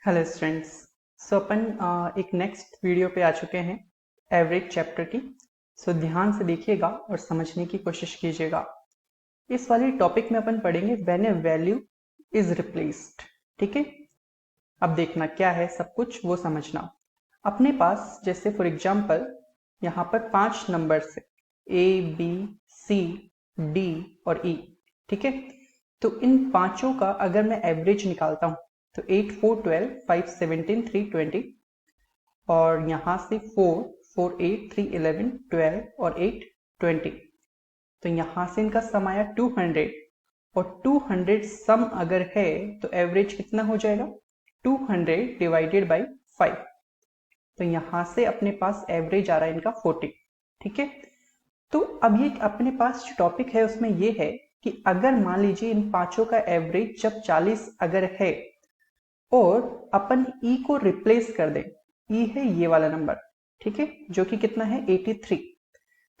Hello students. सो अपन एक next video पे आ चुके हैं एवरेज चैप्टर की। सो ध्यान से देखिएगा और समझने की कोशिश कीजिएगा। इस वाले टॉपिक में अपन पढ़ेंगे when A value is replaced. ठीक है, अब देखना क्या है, सब कुछ वो समझना। अपने पास जैसे फॉर एग्जांपल यहाँ पर 5 नंबर्स है, ए बी सी डी और ई। ठीक है, तो इन पांचों का अगर मैं एवरेज निकालता हूं तो 8 4 12 5 17 3 20 और यहां से 4 4 8 3 11 12 और 8 20। तो यहां से इनका सम आया 200 और 200 सम अगर है तो एवरेज कितना हो जाएगा 200 डिवाइडेड बाई 5। तो यहां से अपने पास एवरेज आ रहा है इनका 40। ठीक है, तो अब ये अपने पास जो टॉपिक है उसमें ये है कि अगर मान लीजिए इन पांचों का एवरेज जब 40 अगर है और अपन ई को रिप्लेस कर दें, ई है ये वाला नंबर, ठीक है, जो कि कितना है 83।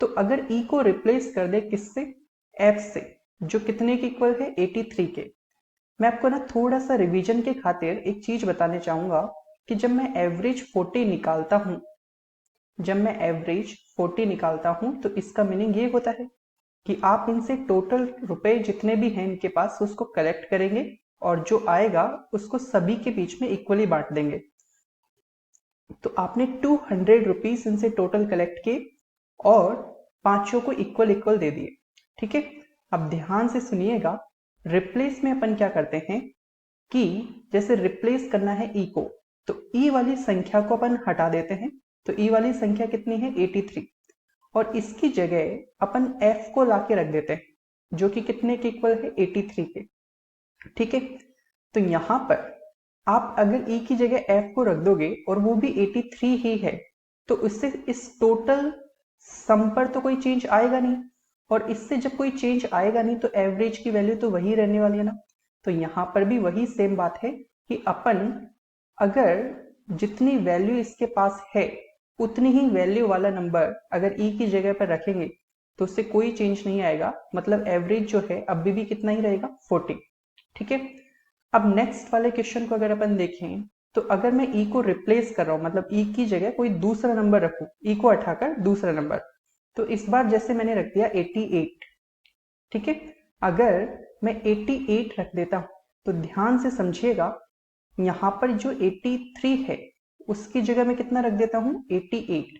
तो अगर ई को रिप्लेस कर दे किससे, एफ से, जो कितने के इक्वल है 83 के। मैं आपको ना थोड़ा सा रिवीजन के खातिर एक चीज बताने चाहूंगा कि जब मैं एवरेज 40 निकालता हूं, जब मैं एवरेज 40 निकालता हूं तो इसका मीनिंग ये होता है कि आप इनसे टोटल रुपए जितने भी हैं इनके पास उसको कलेक्ट करेंगे और जो आएगा उसको सभी के बीच में इक्वली बांट देंगे। तो आपने 200 रुपीज इनसे टोटल कलेक्ट किए और पांचों को इक्वल इक्वल दे दिए। ठीक है, अब ध्यान से सुनिएगा। रिप्लेस में अपन क्या करते हैं कि जैसे रिप्लेस करना है ई को, तो ई वाली संख्या को अपन हटा देते हैं। तो ई वाली संख्या कितनी है 83 और इसकी जगह अपन एफ को लाके रख देते हैं जो कि कितने के इक्वल है 83 के। ठीक है, तो यहां पर आप अगर ई की जगह एफ को रख दोगे और वो भी 83 ही है तो उससे इस टोटल सम पर तो कोई चेंज आएगा नहीं, और इससे जब कोई चेंज आएगा नहीं तो एवरेज की वैल्यू तो वही रहने वाली है ना। तो यहां पर भी वही सेम बात है कि अपन अगर जितनी वैल्यू इसके पास है उतनी ही वैल्यू वाला नंबर अगर ई की जगह पर रखेंगे तो उससे कोई चेंज नहीं आएगा, मतलब एवरेज जो है अभी भी कितना ही रहेगा 40। ठीक है, अब नेक्स्ट वाले क्वेश्चन को अगर अपन देखें तो अगर मैं ई को रिप्लेस कर रहा हूं, मतलब ई की जगह कोई दूसरा नंबर रखूं, ई को हटाकर दूसरा नंबर, तो इस बार जैसे मैंने रख दिया 88। ठीक है, अगर मैं 88 रख देता हूं तो ध्यान से समझिएगा, यहां पर जो 83 है उसकी जगह मैं कितना रख देता हूं 88।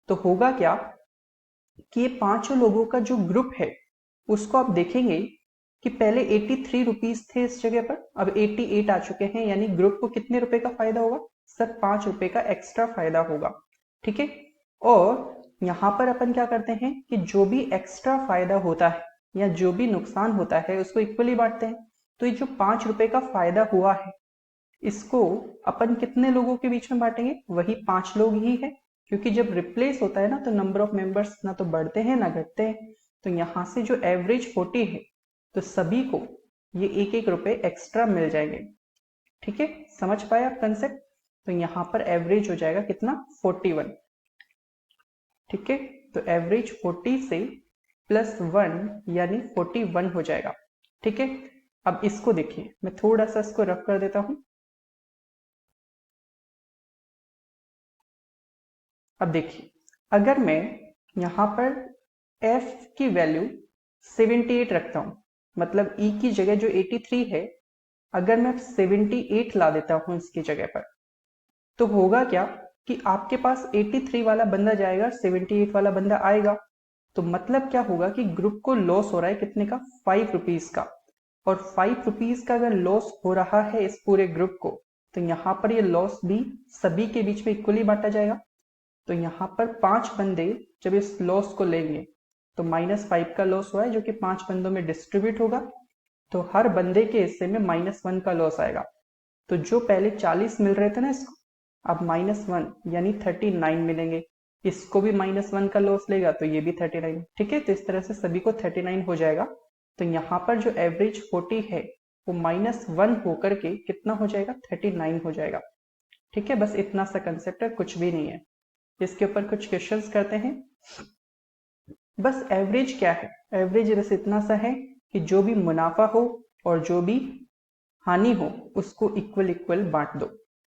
तो होगा क्या कि ये पांचों लोगों का जो ग्रुप है उसको आप देखेंगे कि पहले 83 रुपीज थे इस जगह पर, अब 88 आ चुके हैं, यानी ग्रुप को कितने रुपए का फायदा होगा, सर 5 रुपए का एक्स्ट्रा फायदा होगा। ठीक है, और यहां पर अपन क्या करते हैं कि जो भी एक्स्ट्रा फायदा होता है या जो भी नुकसान होता है उसको इक्वली बांटते हैं। तो ये जो 5 रुपए का फायदा हुआ है इसको अपन कितने लोगों के बीच में बांटेंगे, वही 5 लोग ही है, क्योंकि जब रिप्लेस होता है ना तो नंबर ऑफ मेंबर्स ना तो बढ़ते हैं ना घटते हैं। तो यहां से जो एवरेज 40 है तो सभी को ये एक एक रुपए एक्स्ट्रा मिल जाएंगे। ठीक है, समझ पाए आप कंसेप्ट। तो यहां पर एवरेज हो जाएगा कितना 41। ठीक है, तो एवरेज 40 से प्लस 1 यानी 41 हो जाएगा। ठीक है, अब इसको देखिए, मैं थोड़ा सा इसको रफ कर देता हूं। अब देखिए, अगर मैं यहां पर f की वैल्यू 78 रखता हूं, मतलब e की जगह जो 83 है अगर मैं 78 ला देता हूं इसकी जगह पर, तो होगा क्या कि आपके पास 83 वाला बंदा जाएगा, 78 वाला बंदा आएगा। तो मतलब क्या होगा कि ग्रुप को लॉस हो रहा है कितने का 5 रुपीज का, और 5 रुपीज का अगर लॉस हो रहा है इस पूरे ग्रुप को तो यहां पर ये लॉस भी सभी के बीच में इक्वली बांटा जाएगा। तो यहाँ पर 5 बंदे जब इस लॉस को लेंगे तो -5 का लॉस हुआ है जो कि 5 बंदों में डिस्ट्रीब्यूट होगा, तो हर बंदे के हिस्से में -1 का लॉस आएगा। तो जो पहले 40 मिल रहे थे ना इसको, अब -1 यानी 39 मिलेंगे। इसको भी -1 का लॉस लेगा तो ये भी 39। ठीक है, तो इस तरह से सभी को 39 हो जाएगा। तो यहाँ पर जो एवरेज 40 है वो -1 होकर के कितना हो जाएगा 39 हो जाएगा। ठीक है, बस इतना सा कंसेप्ट है, कुछ भी नहीं है। इसके ऊपर कुछ क्वेश्चंस करते हैं। बस एवरेज क्या है, एवरेज बस इतना सा है कि जो भी मुनाफा हो और जो भी हानि हो उसको इक्वल इक्वल बांट दो।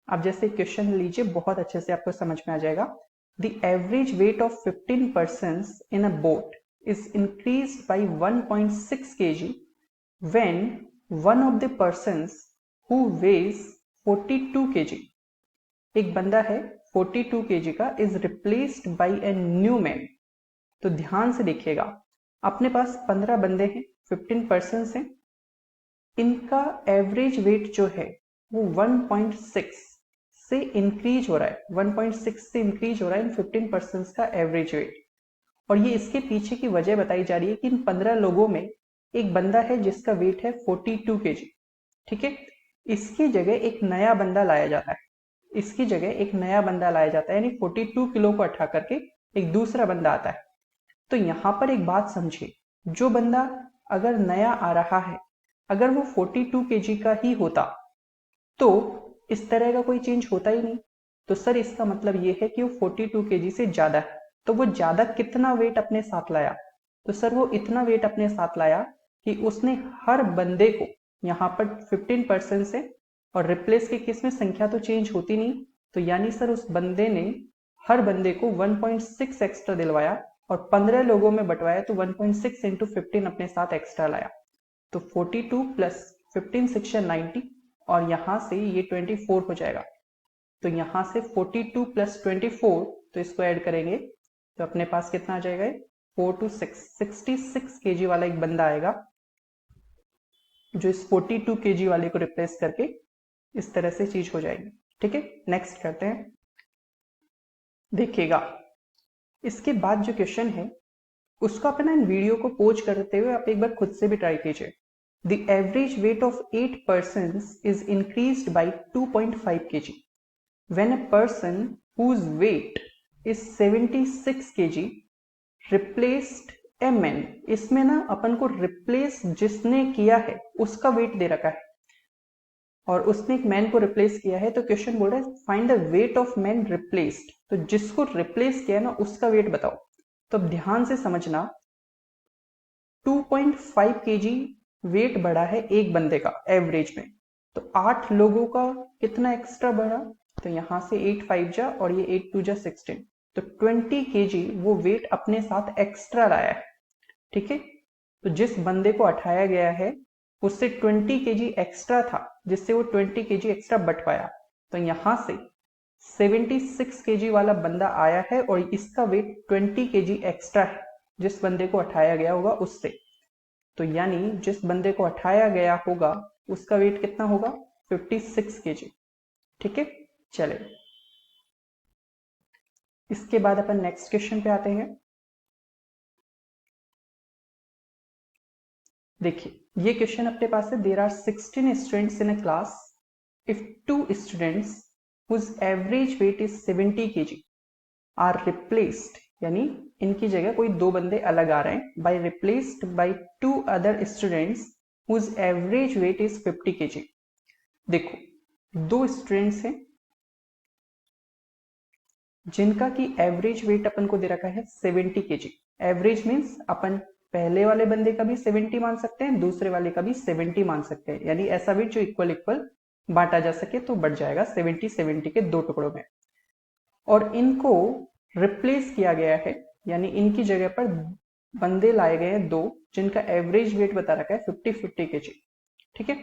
आप जैसे क्वेश्चन लीजिए, बहुत अच्छे से आपको समझ में आ जाएगा। The average weight of 15 persons in a boat is increased by 1.6 kg when one of the persons who weighs 42 kg, एक बंदा है 42 kg का, is replaced by a new man. तो ध्यान से देखिएगा, अपने पास 15 बंदे हैं, 15 पर्सन्स हैं, इनका एवरेज वेट जो है वो 1.6 से इंक्रीज हो रहा है, 1.6 से इंक्रीज हो रहा है इन 15 पर्सन्स का एवरेज वेट। और ये इसके पीछे की वजह बताई जा रही है कि इन 15 लोगों में एक बंदा है जिसका वेट है 42 kg, ठीक है। इसकी जगह एक नया बंदा लाया जाता है, इसकी जगह एक नया बंदा लाया जाता है, यानी 42 किलो को हटा करके एक दूसरा बंदा आता है। तो यहां पर एक बात समझिए, जो बंदा अगर नया आ रहा है, अगर वो 42 kg का ही होता तो इस तरह का कोई चेंज होता ही नहीं। तो सर इसका मतलब ये है कि वो 42 kg से ज्यादा है। तो वो ज्यादा कितना वेट अपने साथ लाया? तो सर वो इतना वेट अपने साथ लाया कि उसने हर बंदे को, यहाँ पर 15 पर्सन से, और रिप्लेस के केस में संख्या तो चेंज होती नहीं, तो यानी सर उस बंदे ने हर बंदे को 1.6 एक्स्ट्रा दिलवाया और 15 लोगों में बंटवाया, तो 1.6 इंटू 15 अपने साथ एक्स्ट्रा लाया। तो 42 प्लस 15 6 90, और यहां से ये 24 हो जाएगा। तो यहां से 42 प्लस 24, तो इसको ऐड करेंगे तो अपने पास कितना आ जाएगा, 4 to 6, 66 kg वाला एक बंदा आएगा जो इस 42 kg वाले को रिप्लेस करके इस तरह से चीज हो जाएगी, ठीक है। नेक्स्ट करते हैं, देखिएगा इसके बाद जो क्वेश्चन है उसको अपना इन वीडियो को पोज करते हुए आप एक बार खुद से भी ट्राई कीजिए। The average weight of 8 persons is increased by 2.5 kg when a person whose weight is 76 kg replaced a man। इसमें ना अपन को रिप्लेस जिसने किया है उसका वेट दे रखा है और उसने एक मैन को रिप्लेस किया है। तो क्वेश्चन बोल रहा है find the weight of man replaced. तो जिसको रिप्लेस किया है ना उसका वेट बताओ। तो अब ध्यान से समझना, 2.5 kg वेट बढ़ा है एक बंदे का एवरेज में, तो 8 लोगों का कितना एक्स्ट्रा बढ़ा? तो यहां से 8 5 जा और ये 8 2 जा 16, तो 20 kg वो वेट अपने साथ एक्स्ट्रा लाया है, ठीक है। तो जिस बंदे को उठाया गया है उससे 20 kg एक्स्ट्रा था, जिससे वो 20 kg एक्स्ट्रा बट पाया। तो यहां से 76 kg वाला बंदा आया है और इसका वेट 20 kg एक्स्ट्रा है जिस बंदे को उठाया गया होगा उससे। तो यानी जिस बंदे को उठाया गया होगा उसका वेट कितना होगा, 56 kg, ठीक है। चले इसके बाद अपन नेक्स्ट क्वेश्चन पे आते हैं। देखिए ये क्वेश्चन अपने पास है, there are 16 students in a class, if 2 students whose average weight is 70 kg are replaced, यानी इनकी जगह कोई दो बंदे अलग आ रहे हैं, by replaced by 2 other students whose average weight is 50 kg। देखो दो स्टूडेंट्स हैं जिनका की एवरेज वेट अपन को दे रखा है 70 kg। एवरेज मीन्स अपन पहले वाले बंदे का भी 70 मान सकते हैं, दूसरे वाले का भी 70 मान सकते हैं, यानी ऐसा वेट जो इक्वल इक्वल बांटा जा सके, तो बढ़ जाएगा 70 70 के दो टुकड़ों में। और इनको रिप्लेस किया गया है, यानी इनकी जगह पर बंदे लाए गए हैं दो जिनका एवरेज वेट बता रखा है 50 kg, ठीक है।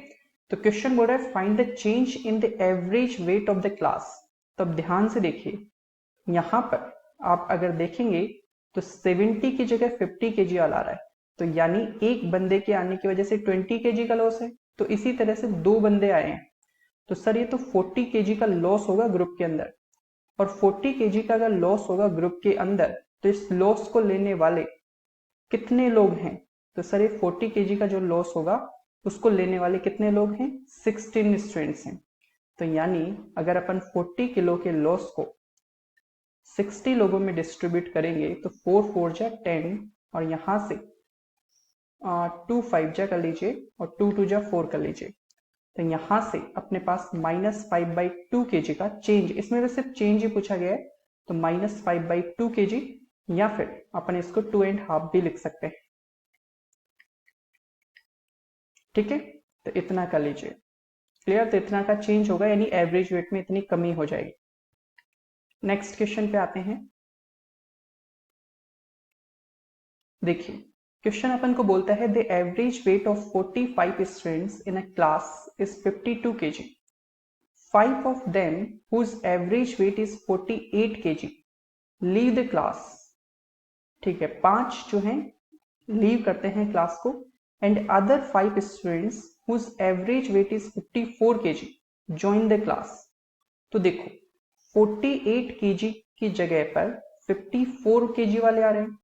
तो क्वेश्चन बोल रहा है find the change in the average weight of the class. तो अब ध्यान से देखिए, यहां पर आप अगर देखेंगे तो 70 की जगह 50 kg वाला आ रहा है, तो यानी एक बंदे के आने की वजह से 20 kg का लॉस है। तो इसी तरह से दो बंदे आए हैं, तो सर ये तो 40 kg का लॉस होगा ग्रुप के अंदर, और 40 kg का अगर लॉस होगा ग्रुप के अंदर तो इस लॉस को लेने वाले कितने लोग हैं? तो सर ये 40 kg का जो लॉस होगा उसको लेने वाले कितने लोग हैं? 16 स्टूडेंट्स हैं। तो यानी अगर अपन 40 किलो के लॉस को 60 लोगों में डिस्ट्रीब्यूट करेंगे तो 4 4 जा 10, और यहां से 2 5 जा कर लीजिए और 2 2 जा 4 कर लीजिए। तो यहां से अपने पास -5/2 kg का चेंज, इसमें सिर्फ चेंज ही पूछा गया है, तो -5/2 kg, या फिर अपन इसको 2.5 भी लिख सकते हैं, ठीक है। तो इतना कर लीजिए। क्लियर? तो इतना का चेंज होगा, यानी एवरेज वेट में इतनी कमी हो जाएगी। नेक्स्ट क्वेश्चन पे आते हैं। देखिए, क्वेश्चन अपन को बोलता है the average weight of 45 students in a class is 52 kg. 5 of them whose average weight is 48 kg leave the class. ठीक है, 5 जो हैं लीव करते हैं क्लास को, and other 5 students whose average weight is 54 kg join the class. तो देखो 48 kg की जगह पर 54 kg वाले आ रहे हैं,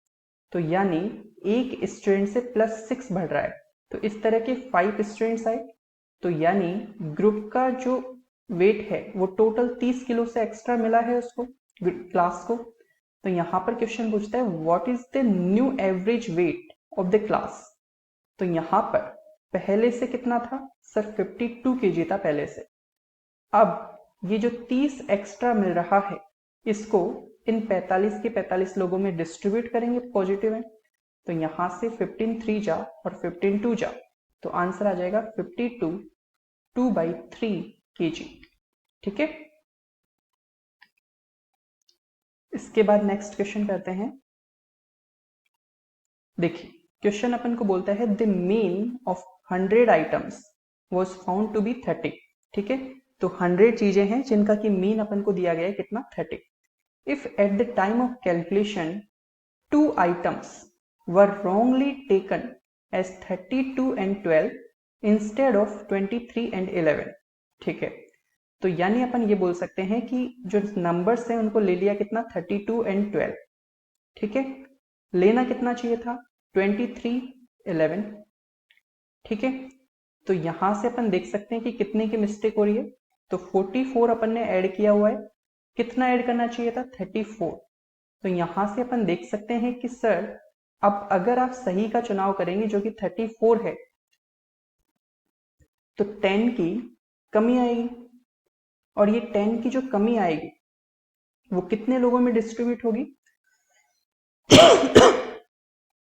तो यानी एक स्टूडेंट से +6 बढ़ रहा है। तो इस तरह के 5 स्टूडेंट्स आए, तो यानी ग्रुप का जो वेट है वो टोटल 30 किलो से एक्स्ट्रा मिला है उसको, क्लास को। तो यहाँ पर क्वेश्चन पूछता है what is the new average weight of the class. तो यहाँ पर पहले से कितना था सर? 52 kg था पहले से। अब ये जो 30 एक्स्ट्रा मिल रहा है इसको इन 45 के 45 लोगों में डिस्ट्रीब्यूट करेंगे पॉजिटिव है, तो यहां से 15 3 जा और 15 2 जा, तो आंसर आ जाएगा 52 2/3 kg। ठीक है, इसके बाद नेक्स्ट क्वेश्चन करते हैं। देखिए, क्वेश्चन अपन को बोलता है the mean of 100 items was found to be 30। ठीक है, तो 100 चीजें हैं जिनका कि मीन अपन को दिया गया है कितना? 30। If at the time of calculation 2 items were wrongly taken as 32 and 12 instead of 23 and 11। ठीक है, तो यानी अपन ये बोल सकते हैं कि जो नंबर्स हैं उनको ले लिया कितना? 32 and 12। ठीक है, लेना कितना चाहिए था? 23 11। ठीक है, तो यहां से अपन देख सकते हैं कि कितने की मिस्टेक हो रही है। तो 44 अपन ने ऐड किया हुआ है, कितना ऐड करना चाहिए था? 34। तो यहां से अपन देख सकते हैं कि सर अब अगर आप सही का चुनाव करेंगे जो कि 34 है, तो 10 की कमी आएगी, और ये 10 की जो कमी आएगी वो कितने लोगों में डिस्ट्रीब्यूट होगी?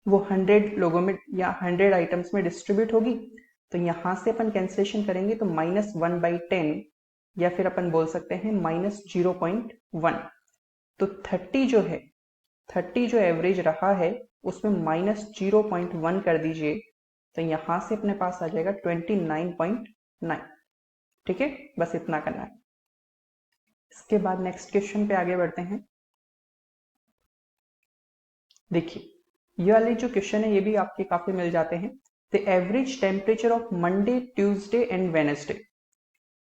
वो 100 लोगों में या 100 आइटम्स में डिस्ट्रीब्यूट होगी। तो यहां से अपन कैंसिलेशन करेंगे तो -1/10, या फिर अपन बोल सकते हैं -0.1। तो 30 जो है, 30 जो एवरेज रहा है उसमें -0.1 कर दीजिए, तो यहां से अपने पास आ जाएगा 29.9। ठीक है, बस इतना करना है। इसके बाद नेक्स्ट क्वेश्चन पे आगे बढ़ते हैं। देखिए, ये वाले जो क्वेश्चन है ये भी आपके काफी मिल जाते हैं। The average temperature of Monday Tuesday and Wednesday.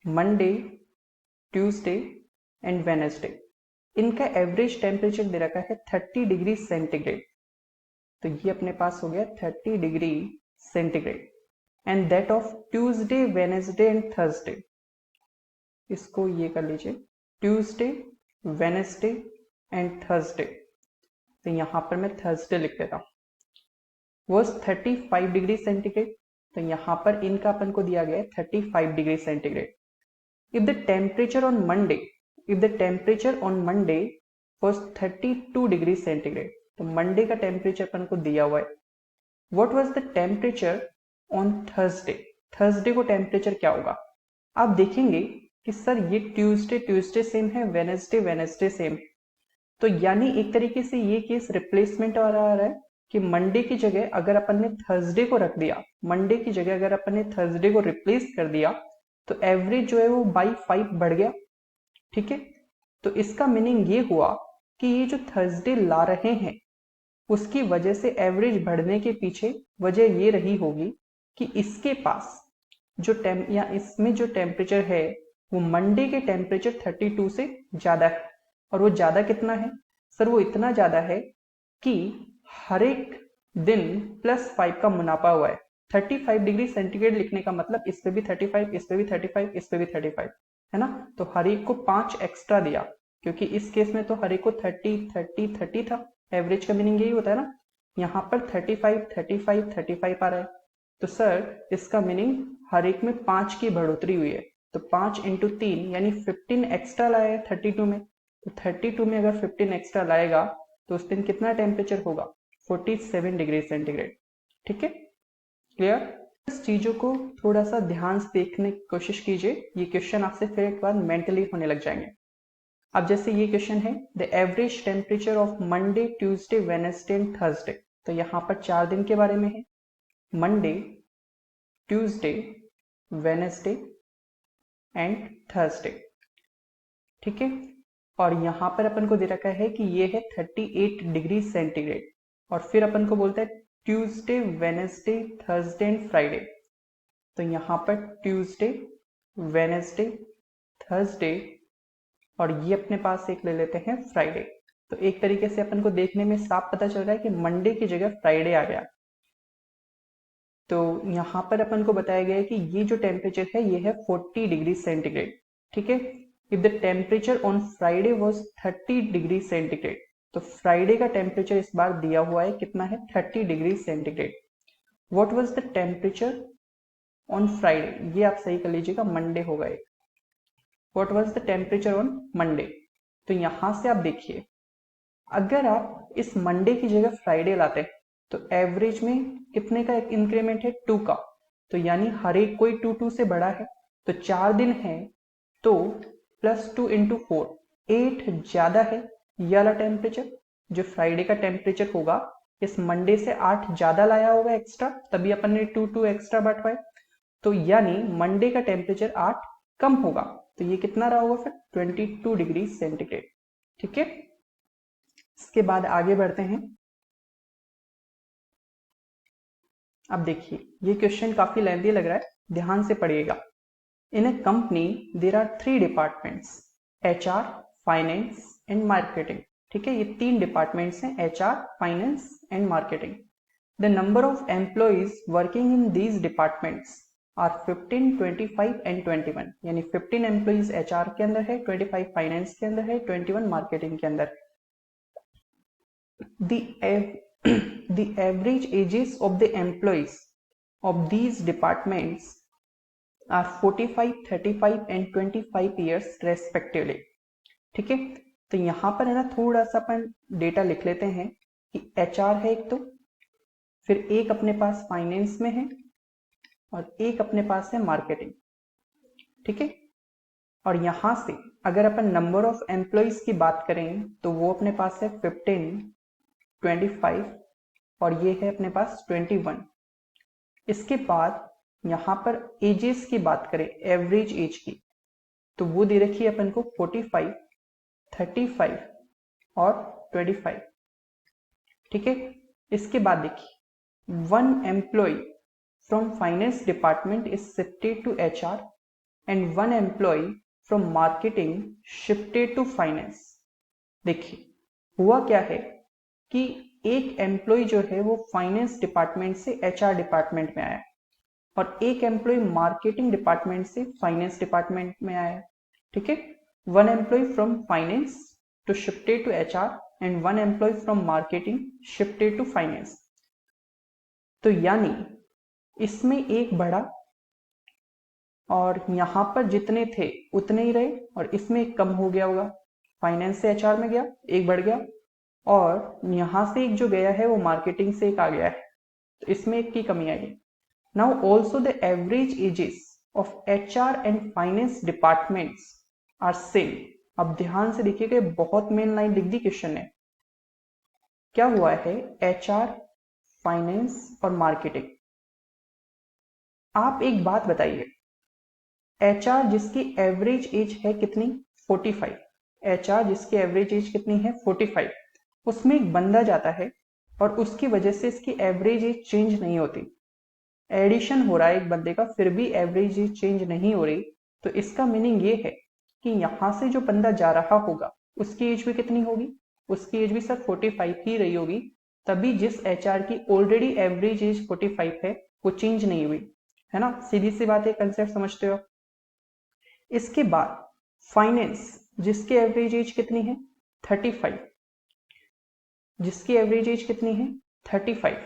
Monday Tuesday and Wednesday, इनका एवरेज टेम्परेचर दे रखा है 30 डिग्री सेंटीग्रेड। तो ये अपने पास हो गया 30 degree centigrade. And that of Tuesday Wednesday and Thursday, इसको ये कर लीजिए, ट्यूसडे वेडनेसडे एंड थर्सडे। तो यहां पर मैं थर्सडे लिख देता हूं, वो 35 डिग्री सेंटीग्रेड। तो यहां पर इनका अपन को दिया गया है 35 degree centigrade. If the temperature on Monday, if the temperature on Monday was 32 degree centigrade, तो मंडे का टेम्परेचर अपन को दिया हुआ है। What was the temperature on Thursday? Thursday को टेम्परेचर क्या होगा? आप देखेंगे कि सर ये ट्यूसडे सेम है, वेडनेसडे सेम, तो यानी एक तरीके से ये केस रिप्लेसमेंट वाला आ रहा है कि मंडे की जगह अगर अपन ने थर्सडे को रख दिया, मंडे की जगह अगर अपन ने थर्सडे को रिप्लेस कर दिया, तो एवरेज जो है वो बाई 5 बढ़ गया। ठीक है, तो इसका मीनिंग ये हुआ कि ये जो थर्सडे ला रहे हैं उसकी वजह से एवरेज बढ़ने के पीछे वजह ये रही होगी कि इसके पास जो या इसमें जो टेम्परेचर है वो मंडे के टेम्परेचर 32 से ज्यादा है। और वो ज्यादा कितना है सर? वो इतना ज्यादा है कि हर एक दिन +5 का मुनाफा हुआ है। 35 डिग्री सेंटीग्रेड लिखने का मतलब इस पे भी 35, इस पे भी 35, इस पे भी 35 है ना, तो हर एक को 5 एक्स्ट्रा दिया, क्योंकि इस केस में तो हर एक को 30 30 30 था। एवरेज का मीनिंग यही होता है ना। यहाँ पर 35 35 35 आ रहा है, तो सर इसका मीनिंग हर एक में 5 की बढ़ोतरी हुई है। तो 5 × 3 यानी 15 एक्स्ट्रा लाया है 32 में। तो 32 में अगर 15 एक्स्ट्रा लाएगा तो उस दिन कितना टेम्परेचर होगा? 47 डिग्री सेंटीग्रेड। ठीक है, क्लियर? इस चीजों को थोड़ा सा ध्यान से देखने की कोशिश कीजिए, ये क्वेश्चन आपसे फिर एक बार मेंटली होने लग जाएंगे। अब जैसे ये क्वेश्चन है, the average temperature of Monday, Tuesday, Wednesday and Thursday. तो यहाँ पर 4 दिन के बारे में है, Monday, Tuesday, Wednesday and Thursday. ठीक है, और यहाँ पर अपन को दे रखा है कि ये है 38 डिग्री सेंटीग्रेड, और फिर अपन को बोलता है Tuesday, Wednesday, Thursday and Friday. तो यहाँ पर ट्यूसडे, वेडनेसडे, थर्सडे और ये अपने पास एक ले लेते हैं फ्राइडे। तो एक तरीके से अपन को देखने में साफ पता चल रहा है कि मंडे की जगह फ्राइडे आ गया। तो यहाँ पर अपन को बताया गया है कि ये जो टेम्परेचर है ये है 40 डिग्री सेंटीग्रेड। ठीक है, if the temperature on Friday was 30 degree centigrade, तो फ्राइडे का टेम्परेचर इस बार दिया हुआ है, कितना है, 30 degree centigrade. What was the temperature on Friday, ये आप सही कर लीजिएगा, मंडे होगा एक। What was the temperature on Monday. तो यहां से आप देखिए, अगर आप इस मंडे की जगह फ्राइडे लाते हैं तो एवरेज में कितने का इंक्रीमेंट है, 2 का। तो यानी हर एक कोई 2 से बड़ा है, तो 4 दिन है तो +2 × 4, 8 ज्यादा है ये वाला टेम्परेचर। जो फ्राइडे का टेम्परेचर होगा इस मंडे से 8 ज्यादा लाया होगा एक्स्ट्रा, तभी अपन ने 2 एक्स्ट्रा बांटवाए। तो यानी मंडे का टेम्परेचर 8 कम होगा, तो ये कितना रहा होगा फिर, 22 डिग्री सेंटीग्रेड। ठीक है, इसके बाद आगे बढ़ते हैं। अब देखिए ये क्वेश्चन काफी लेंथी लग रहा है, ध्यान से पढ़िएगा। In a company there are 3 departments, HR, finance and marketing. ठीक है, ये 3 डिपार्टमेंट्स हैं, HR, finance and marketing. The number of employees working in these departments are 15, 25 and 21। यानी 15 एम्प्लॉइज HR के अंदर है, 25 फाइनेंस के अंदर है, 21 मार्केटिंग के अंदर है। The average ages of the employees of these departments are 45, 35 and 25 years respectively. ठीक है, तो यहां पर है ना थोड़ा सा अपन डेटा लिख लेते हैं कि HR है एक, तो फिर एक अपने पास फाइनेंस में है और एक अपने पास है मार्केटिंग। ठीक है, और यहां से अगर अपन नंबर ऑफ एम्प्लॉइज की बात करें तो वो अपने पास है 15, 25 और ये है अपने पास 21। इसके बाद यहां पर एजेस की बात करें, एवरेज एज की, तो वो दे रखी है अपन को 45, 35 और 25। ठीक है, इसके बाद देखिए, 1 employee from finance department is shifted to HR and 1 employee from marketing shifted to finance. देखिए हुआ क्या है कि एक एम्प्लॉय जो है वो फाइनेंस डिपार्टमेंट से HR डिपार्टमेंट में आया और एक एम्प्लॉय मार्केटिंग डिपार्टमेंट से फाइनेंस डिपार्टमेंट में आया। ठीक है, 1 employee from finance to shifted to HR and 1 employee from marketing shifted to finance. तो यानी इसमें एक बढ़ा और यहां पर जितने थे उतने ही रहे, और इसमें एक कम हो गया होगा, फाइनेंस से HR में गया, एक बढ़ गया, और यहां से एक जो गया है वो मार्केटिंग से एक आ गया है, तो इसमें एक की कमी आई। Now also the average ages of HR and finance departments are same. अब ध्यान से देखिएगा, बहुत मेन लाइन लिख दी क्वेश्चन ने। क्या हुआ है, HR, फाइनेंस और मार्केटिंग। आप एक बात बताइए, HR जिसकी एवरेज एज है कितनी, 45, HR जिसकी एवरेज एज कितनी है 45, उसमें एक बंदा जाता है और उसकी वजह से इसकी एवरेज एज चेंज नहीं होती, एडिशन हो रहा है एक बंदे का, फिर भी एवरेज एज चेंज नहीं हो रही। तो इसका मीनिंग ये है कि यहां से जो बंदा जा रहा होगा उसकी एज भी कितनी होगी, उसकी एज भी सर 45 ही रही होगी, तभी जिस HR की ऑलरेडी एवरेज एज 45 है वो चेंज नहीं हुई, है ना। सीधी सी बात है, कंसेप्ट समझते हो। इसके बाद फाइनेंस जिसकी एवरेज एज कितनी है 35, जिसकी एवरेज एज कितनी है 35,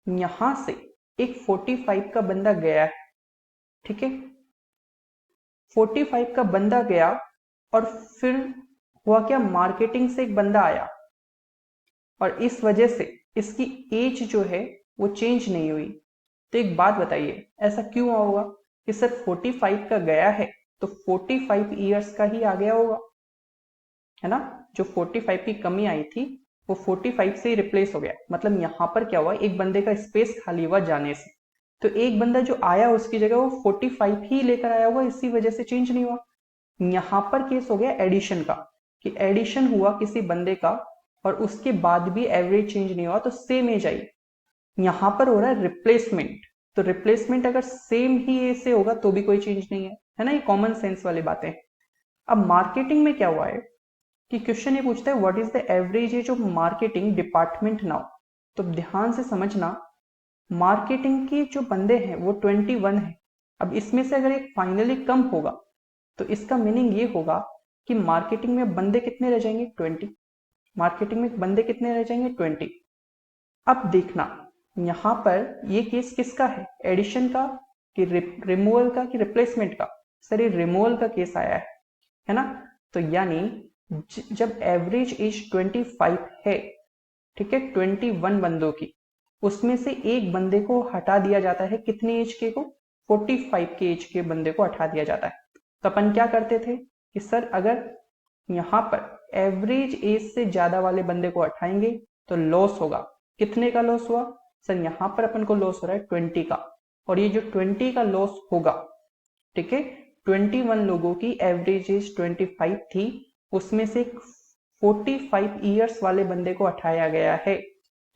यहां से एक 45 का बंदा गया है। ठीक है, 45 का बंदा गया और फिर हुआ क्या, मार्केटिंग से एक बंदा आया और इस वजह से इसकी एज जो है वो चेंज नहीं हुई। तो एक बात बताइए, ऐसा क्यों होगा कि सर 45 का गया है तो 45 ईयर्स का ही आ गया होगा, है ना। जो 45 की कमी आई थी वो 45 से ही रिप्लेस हो गया। मतलब यहाँ पर क्या हुआ, एक बंदे का स्पेस खाली हुआ जाने से, तो एक बंदा जो आया उसकी जगह वो 45 ही लेकर आया हुआ, इसी वजह से चेंज नहीं हुआ। यहाँ पर केस हो गया एडिशन का, कि एडिशन हुआ किसी बंदे का और उसके बाद भी एवरेज चेंज नहीं हुआ, तो सेम एज आई। यहाँ पर हो रहा है रिप्लेसमेंट, तो रिप्लेसमेंट अगर सेम ही एज से होगा तो भी कोई चेंज नहीं है ना। ये कॉमन सेंस वाली बातें। अब मार्केटिंग में क्या हुआ है कि क्वेश्चन ये पूछता है what is the average age of marketing department now. तो ध्यान से समझना, मार्केटिंग के जो बंदे हैं वो 21 है। अब इसमें से अगर एक फाइनली कम होगा तो इसका मीनिंग ये होगा कि मार्केटिंग में बंदे कितने रह जाएंगे, 20। मार्केटिंग में बंदे कितने रह जाएंगे, 20। अब देखना यहाँ पर ये केस किसका है, एडिशन का कि रिमूवल का कि रिप्लेसमेंट का। सर ये रिमूवल का केस आया है ना। तो यानी जब एवरेज एज 25 है, ठीक है, 21 बंदों की, उसमें से एक बंदे को हटा दिया जाता है, कितने एज के को, 45 के एज के बंदे को हटा दिया जाता है। तो अपन क्या करते थे कि सर अगर यहाँ पर एवरेज एज से ज्यादा वाले बंदे को हटाएंगे तो लॉस होगा। कितने का लॉस हुआ सर, यहाँ पर अपन को लॉस हो रहा है 20 का, और ये जो 20 का लॉस होगा, ठीक है, 21 लोगों की एवरेज एज 25 थी, उसमें से 45 ईयर्स वाले बंदे को हटाया गया है,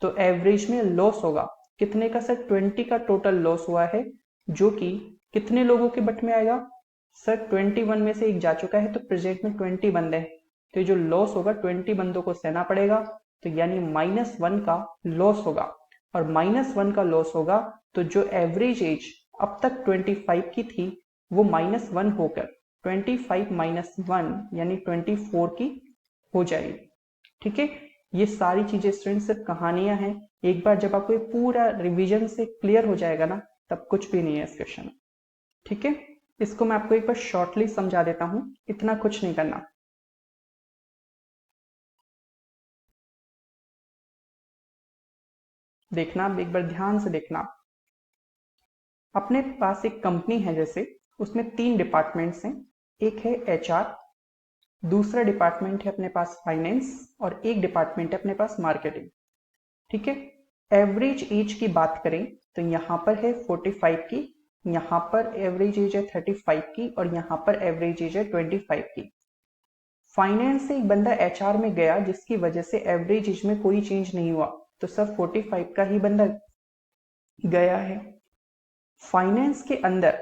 तो एवरेज में लॉस होगा कितने का सर, 20 का टोटल लॉस हुआ है, जो कि कितने लोगों के बट में आएगा सर, 21 में से एक जा चुका है, तो प्रेजेंट में 20 बंदे हैं, तो जो लॉस होगा 20 बंदों को सहना पड़ेगा, तो यानी -1 का लॉस होगा। और -1 का लॉस होगा तो जो एवरेज एज अब तक 25 की थी वो -1 होकर 25 - 1 यानी 24 की हो जाएगी। ठीक है, ये सारी चीजें स्टूडेंट सिर्फ कहानियां हैं। एक बार जब आपको ये पूरा रिवीजन से क्लियर हो जाएगा ना, तब कुछ भी नहीं है इस क्वेश्चन में। ठीक है, इसको मैं आपको एक बार शॉर्टली समझा देता हूं, इतना कुछ नहीं करना। देखना, एक बार ध्यान से देखना। अपने पास एक कंपनी है, जैसे उसमें 3 डिपार्टमेंट्स हैं। एक है HR, दूसरा डिपार्टमेंट है अपने पास फाइनेंस, और एक डिपार्टमेंट है अपने पास मार्केटिंग। ठीक है, एवरेज एज की बात करें तो यहाँ पर है 45 की, यहाँ पर एवरेज एज है 35 की, और यहाँ पर एवरेज एज है 25 की। फाइनेंस से एक बंदा HR में गया जिसकी वजह से एवरेज एज में कोई चेंज नहीं हुआ, तो सब 45 का ही बंदा गया है। फाइनेंस के अंदर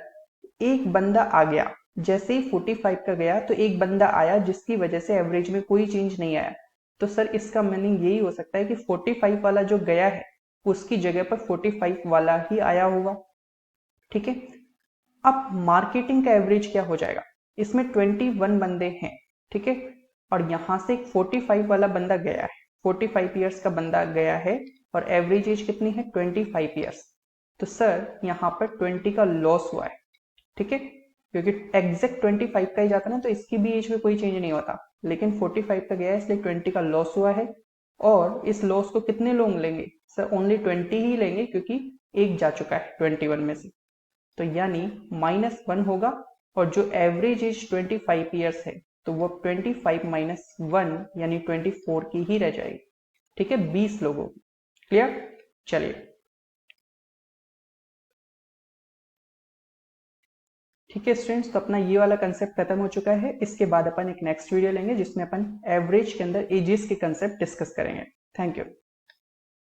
एक बंदा आ गया, जैसे ही 45 का गया तो एक बंदा आया जिसकी वजह से एवरेज में कोई चेंज नहीं आया, तो सर इसका मीनिंग यही हो सकता है कि 45 वाला जो गया है उसकी जगह पर 45 वाला ही आया होगा। ठीक है, अब मार्केटिंग का एवरेज क्या हो जाएगा, इसमें 21 बंदे हैं, ठीक है, और यहां से एक 45 वाला बंदा गया है, 45 ईयर्स का बंदा गया है, और एवरेज एज कितनी है, 25 ईयर्स। तो सर यहाँ पर 20 का लॉस हुआ है। ठीक है, क्योंकि एग्जैक्ट 25 का ही जाता ना तो इसकी भी एज में कोई चेंज नहीं होता, लेकिन 45 का गया है इसलिए 20 का लॉस हुआ है। और इस लॉस को कितने लोग लेंगे सर, ओनली 20 ही लेंगे, क्योंकि एक जा चुका है 21 में से, तो यानी -1 होगा। और जो एवरेज एज 25 ईयर्स है तो वो 25 - 1 यानी 24 की ही रह जाएगी। ठीक है, 20 लोगों की। क्लियर, चलिए ठीक है स्टूडेंट्स, तो अपना ये वाला कंसेप्ट खत्म हो चुका है। इसके बाद अपन एक नेक्स्ट वीडियो लेंगे जिसमें अपन एवरेज के अंदर एजेस के कंसेप्ट डिस्कस करेंगे। Thank you.